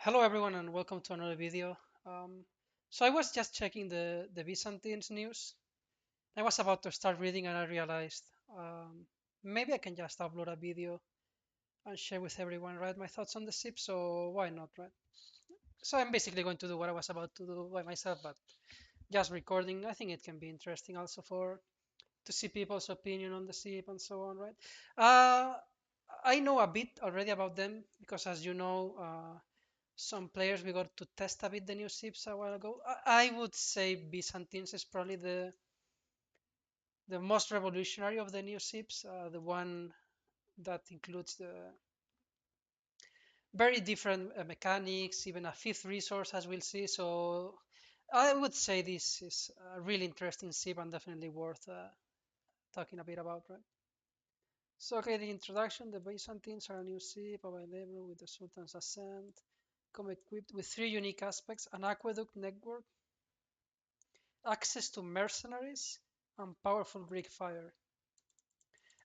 Hello everyone and welcome to another video. So I was just checking the Byzantines news. I was about to start reading and I realized maybe I can just upload a video and share with everyone, right, my thoughts on the ship. So why not, right? So I'm basically going to do what I was about to do by myself, but just recording. I think it can be interesting also for to see people's opinion on the ship and so on, right? Uh, I know a bit already about them because, as you know, some players we got to test a bit the new ships a while ago. I would say Byzantines is probably the most revolutionary of the new ships, the one that includes the very different mechanics, even a fifth resource, as we'll see. So I would say this is a really interesting ship and definitely worth talking a bit about, right? So, okay, the introduction, the Byzantines are a new ship available with the Sultan's Ascent, come equipped with three unique aspects: an aqueduct network, access to mercenaries, and powerful Greek fire.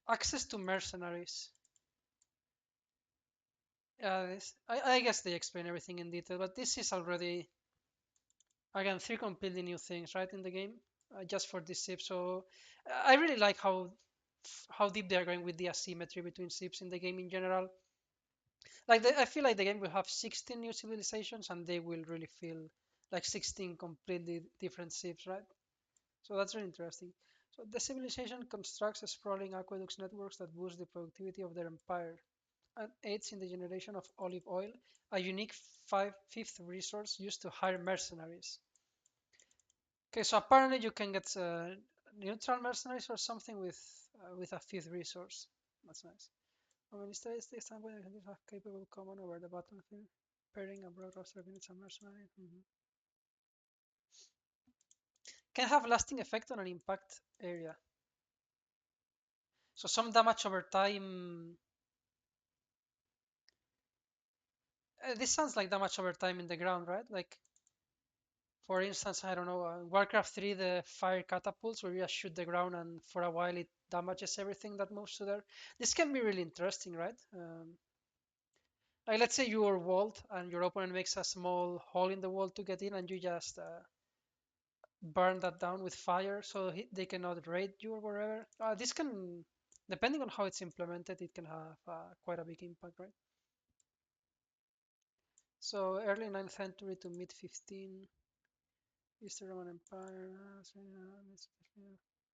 Access to mercenaries. I guess they explain everything in detail, but this is already, again, three completely new things, right, in the game, just for this ship. So I really like how deep they are going with the asymmetry between ships in the game in general. I feel like the game will have 16 new civilizations, and they will really feel like 16 completely different ships, right? So that's really interesting. So the civilization constructs sprawling aqueducts networks that boost the productivity of their empire and aids in the generation of olive oil, a unique fifth resource used to hire mercenaries. Okay, so apparently you can get neutral mercenaries or something with a fifth resource. That's nice. When it stays this time, when you have capable command over the battlefield, pairing a broad roster of units and mercenaries. Can have lasting effect on an impact area. So some damage over time. This sounds like damage over time in the ground, right? Like, for instance, I don't know, Warcraft 3, the fire catapults, where you just shoot the ground and for a while it damages everything that moves to there. This can be really interesting, right? Like, let's say you are walled and your opponent makes a small hole in the wall to get in, and you just burn that down with fire so they cannot raid you or wherever. This can, depending on how it's implemented, it can have quite a big impact, right? So early 9th century to mid 15, Eastern Roman Empire.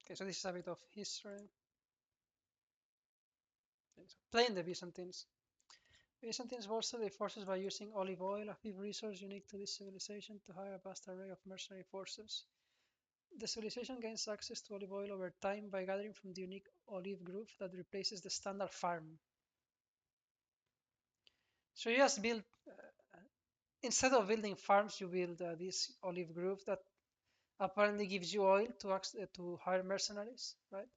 Okay, so this is a bit of history. Okay, so playing the Byzantines. Byzantines bolstered their forces by using olive oil, a fifth resource unique to this civilization, to hire a vast array of mercenary forces. The civilization gains access to olive oil over time by gathering from the unique olive grove that replaces the standard farm. So you just build, instead of building farms, you build this olive grove that apparently gives you oil to hire mercenaries, right?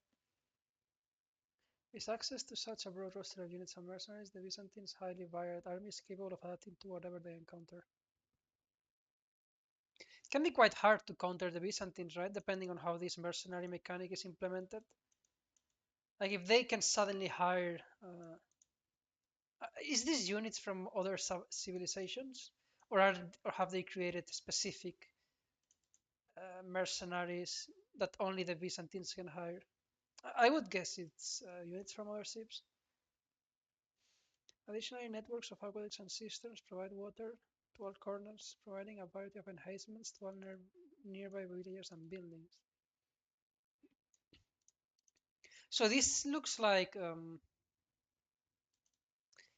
With access to such a broad roster of units and mercenaries, the Byzantines' highly varied army is capable of adapting to whatever they encounter. It can be quite hard to counter the Byzantines, right? Depending on how this mercenary mechanic is implemented. Like if they can suddenly hire, is these units from other civilizations, or have they created specific mercenaries that only the Byzantines can hire? I would guess it's units from other ships. Additionally, networks of aqueducts and cisterns provide water to all corners, providing a variety of enhancements to all nearby villages and buildings. So this looks like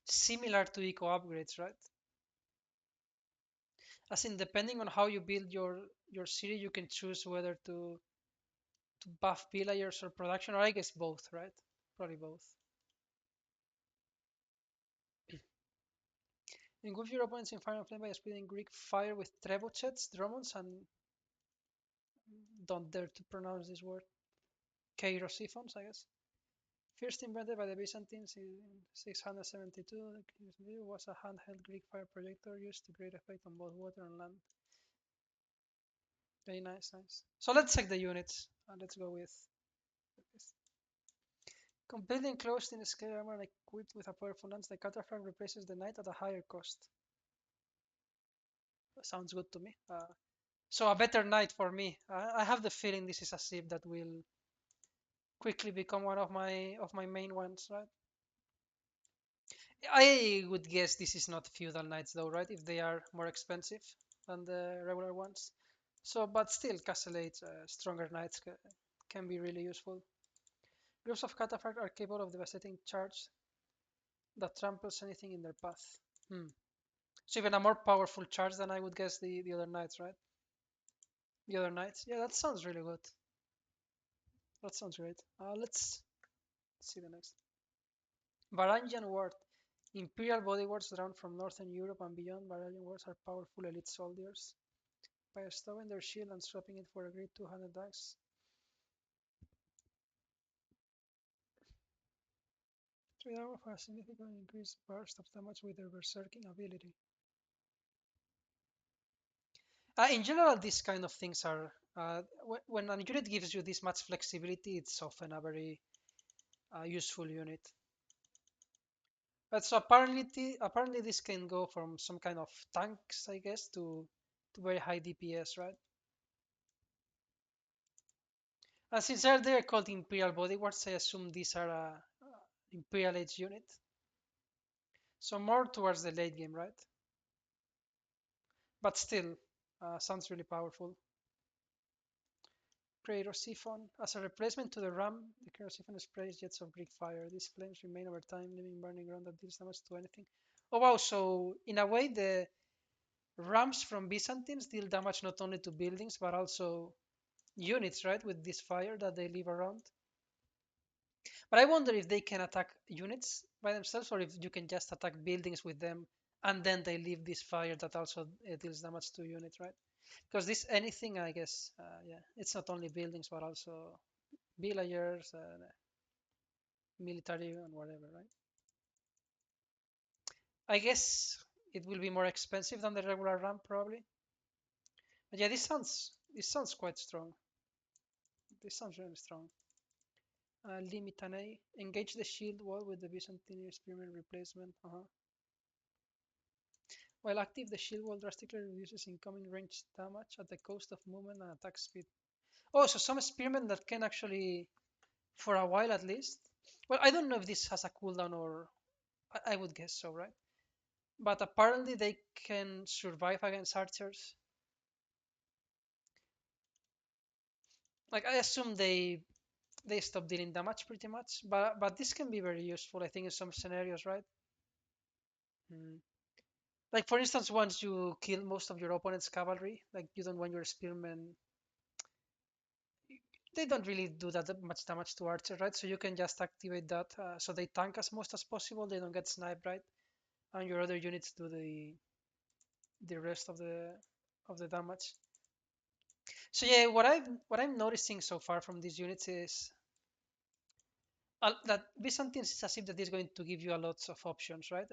similar to eco upgrades, right? As in, depending on how you build your city, you can choose whether to buff villagers or production, or I guess both, right? Probably both. Engulf your opponents in fire and flame by spreading Greek fire with trebuchets, dromons, and don't dare to pronounce this word. Keirosiphons, I guess. First invented by the Byzantines in 672, the was a handheld Greek fire projector used to great effect on both water and land. Very nice, nice. So let's check the units. And let's go with this. Completely enclosed in scale armor and equipped with a powerful lance, the Cataphrag replaces the knight at a higher cost. Sounds good to me. So a better knight for me. I have the feeling this is a ship that will quickly become one of my main ones, right? I would guess this is not feudal knights though, right? If they are more expensive than the regular ones. So, but still, Castle Age, stronger knights can be really useful. Groups of cataphracts are capable of devastating charge that tramples anything in their path. Hmm. So even a more powerful charge than I would guess the other knights, right? The other knights. Yeah, that sounds really good. That sounds great. Let's see the next. Varangian Ward. Imperial bodyguards drawn from northern Europe and beyond. Varangian wards are powerful elite soldiers. By stowing their shield and swapping it for a great 200 dice. Trade armor for a significant increased burst of damage with their berserking ability. In general, these kind of things are when a unit gives you this much flexibility, it's often a very useful unit. But so apparently this can go from some kind of tanks, I guess, to very high DPS, right? And since they're called Imperial Bodyguards, I assume these are a Imperial Age unit. So more towards the late game, right? But still, sounds really powerful. Cratosiphon. As a replacement to the ram, the Cratosiphon sprays jets of Greek fire. These flames remain over time, leaving burning ground that deals damage to anything. Oh wow, so in a way the rams from Byzantines deal damage not only to buildings but also units, right? With this fire that they leave around. But I wonder if they can attack units by themselves or if you can just attack buildings with them and then they leave this fire that also deals damage to units, right? Because this anything, I guess, yeah, it's not only buildings but also villagers, military, and whatever, right? I guess it will be more expensive than the regular RAM probably. But yeah, this sounds quite strong. This sounds really strong. Limitane. Engage the shield wall with the Byzantine experiment replacement. While active, the shield wall drastically reduces incoming range damage at the cost of movement and attack speed. Oh, so some experiment that can actually, for a while at least. Well, I don't know if this has a cooldown or I would guess so, right? But apparently they can survive against archers. Like I assume they stop dealing damage pretty much, but this can be very useful. I think in some scenarios, right? Hmm. Like for instance, once you kill most of your opponent's cavalry, like you don't want your spearmen. They don't really do that much damage to archers, right? So you can just activate that, so they tank as most as possible. They don't get sniped, right? And your other units do the rest of the damage. So yeah, what I'm noticing so far from these units is that Byzantines is a ship that is going to give you a lots of options, right?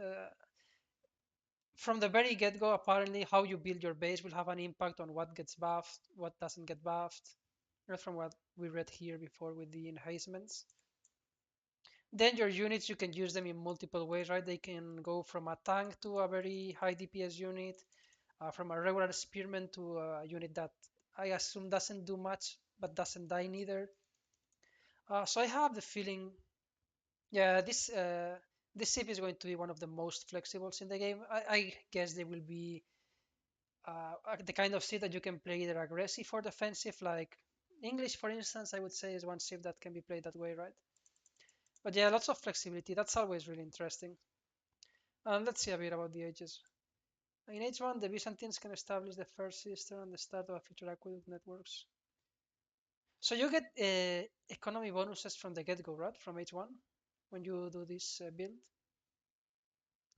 From the very get-go, apparently, how you build your base will have an impact on what gets buffed, what doesn't get buffed. Right from what we read here before with the enhancements. Then your units, you can use them in multiple ways, right? They can go from a tank to a very high DPS unit, from a regular spearman to a unit that I assume doesn't do much but doesn't die neither. So I have the feeling, yeah, this ship is going to be one of the most flexibles in the game. I guess they will be the kind of ship that you can play either aggressive or defensive. Like English, for instance, I would say is one ship that can be played that way, right? But yeah, lots of flexibility. That's always really interesting. And let's see a bit about the ages. In age 1, the Byzantines can establish the first system and the start of future aqueduct networks. So you get economy bonuses from the get-go, right? From age 1 when you do this build.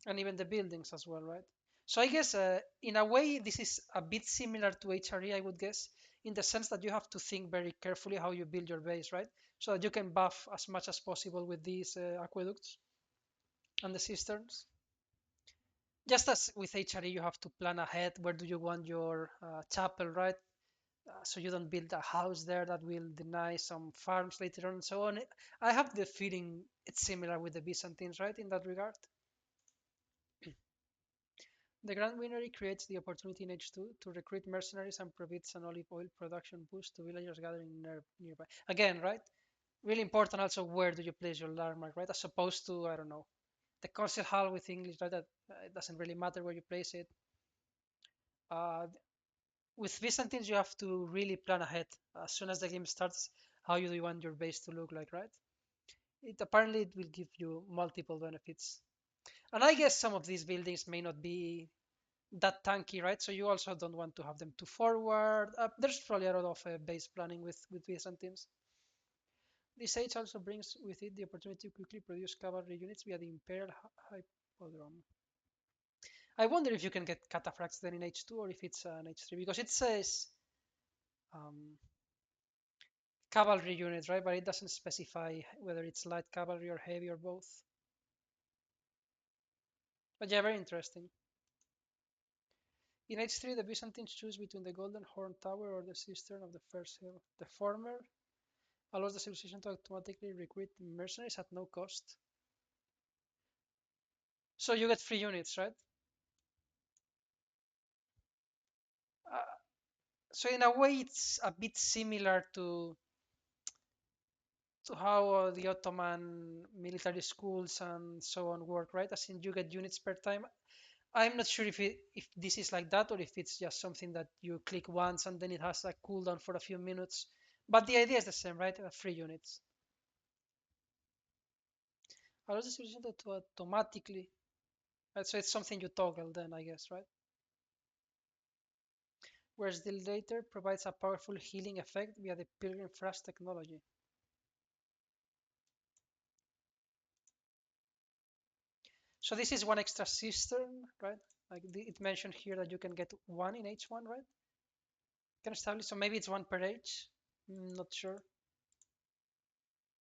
And even the buildings as well, right? So I guess in a way this is a bit similar to HRE, I would guess, in the sense that you have to think very carefully how you build your base, right? So that you can buff as much as possible with these aqueducts and the cisterns. Just as with HRE, you have to plan ahead where do you want your chapel, right? So you don't build a house there that will deny some farms later on and so on. I have the feeling it's similar with the Byzantines, right, in that regard. The Grand Winery creates the opportunity in H2 to recruit mercenaries and provides an olive oil production boost to villagers gathering nearby. Again, right? Really important also where do you place your landmark, right? As opposed to, I don't know, the council hall with English, right? That it doesn't really matter where you place it. Uh, with Byzantines, you have to really plan ahead as soon as the game starts. How do you want your base to look like, right? It will give you multiple benefits. And I guess some of these buildings may not be that tanky, right? So you also don't want to have them too forward. There's probably a lot of base planning with Byzantines. This age also brings with it the opportunity to quickly produce cavalry units via the Imperial Hippodrome. I wonder if you can get cataphracts then in H2 or if it's an H3 because it says um, cavalry units, right? But it doesn't specify whether it's light cavalry or heavy or both. But yeah, very interesting. In H3, the Byzantines choose between the Golden Horn Tower or the Cistern of the First Hill. The former allows the civilization to automatically recruit mercenaries at no cost. So you get free units, right? Uh, so in a way, it's a bit similar to how the Ottoman military schools and so on work, right? As in you get units per time. I'm not sure if this is like that or if it's just something that you click once and then it has a cooldown for a few minutes. But the idea is the same, right? Free units. Allows the civilization to automatically, right? So it's something you toggle then, I guess, right? Whereas the later provides a powerful healing effect via the Pilgrim Flash technology. So this is one extra cistern, right? Like it mentioned here that you can get one in H1, right? Can establish, so maybe it's one per H. Not sure.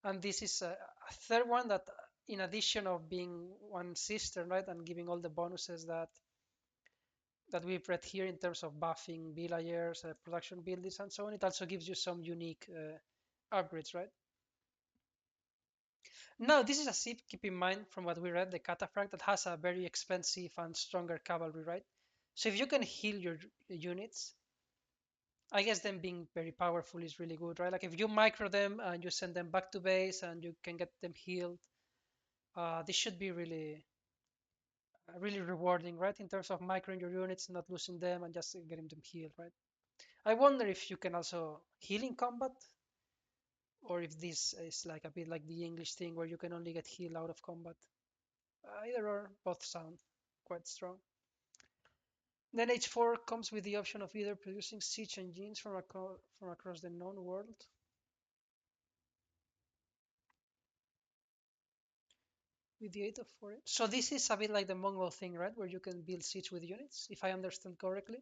And this is a third one that, in addition of being one cistern, right, and giving all the bonuses that we've read here in terms of buffing villagers, production buildings, and so on, it also gives you some unique upgrades, right? Now, this is a ship, keep in mind from what we read, the Cataphract, that has a very expensive and stronger cavalry, right? So if you can heal your units, I guess them being very powerful is really good, right? Like if you micro them and you send them back to base and you can get them healed, this should be really rewarding, right? In terms of microing your units, not losing them and just getting them healed, right? I wonder if you can also heal in combat or if this is like a bit like the English thing where you can only get healed out of combat. Either or, both sound quite strong. Then H4 comes with the option of either producing siege engines from across the known world. With the aid of foreign. So this is a bit like the Mongol thing, right? Where you can build siege with units, if I understand correctly.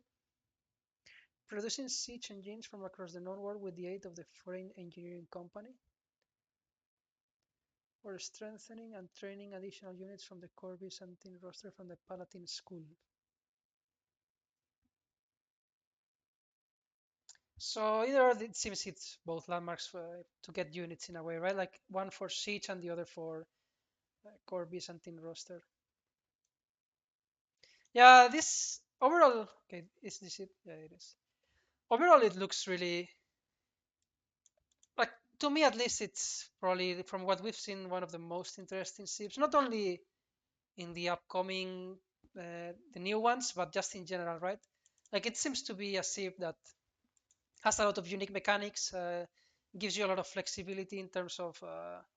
Producing siege engines from across the known world with the aid of the foreign engineering company. Or strengthening and training additional units from the core Byzantine roster from the Palatine School. So either it seems it's both landmarks to get units in a way, right? Like one for siege and the other for core Byzantine roster. Yeah, this overall, okay, is this it? Yeah, it is. Overall, it looks really like to me at least. It's probably from what we've seen one of the most interesting ships, not only in the upcoming the new ones, but just in general, right? Like it seems to be a ship that has a lot of unique mechanics, gives you a lot of flexibility in terms of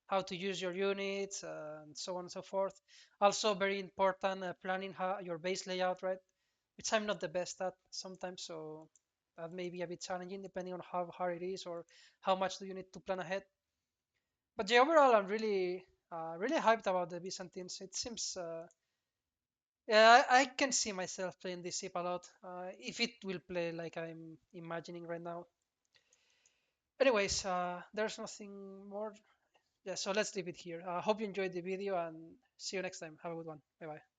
how to use your units and so on and so forth. Also, very important planning how your base layout, right? Which I'm not the best at sometimes, so that may be a bit challenging depending on how hard it is or how much do you need to plan ahead. But yeah, overall, I'm really hyped about the Byzantines. It seems yeah, I can see myself playing this ship a lot if it will play like I'm imagining right now. Anyways, there's nothing more. Yeah, so let's leave it here. Hope you enjoyed the video and see you next time. Have a good one. Bye bye.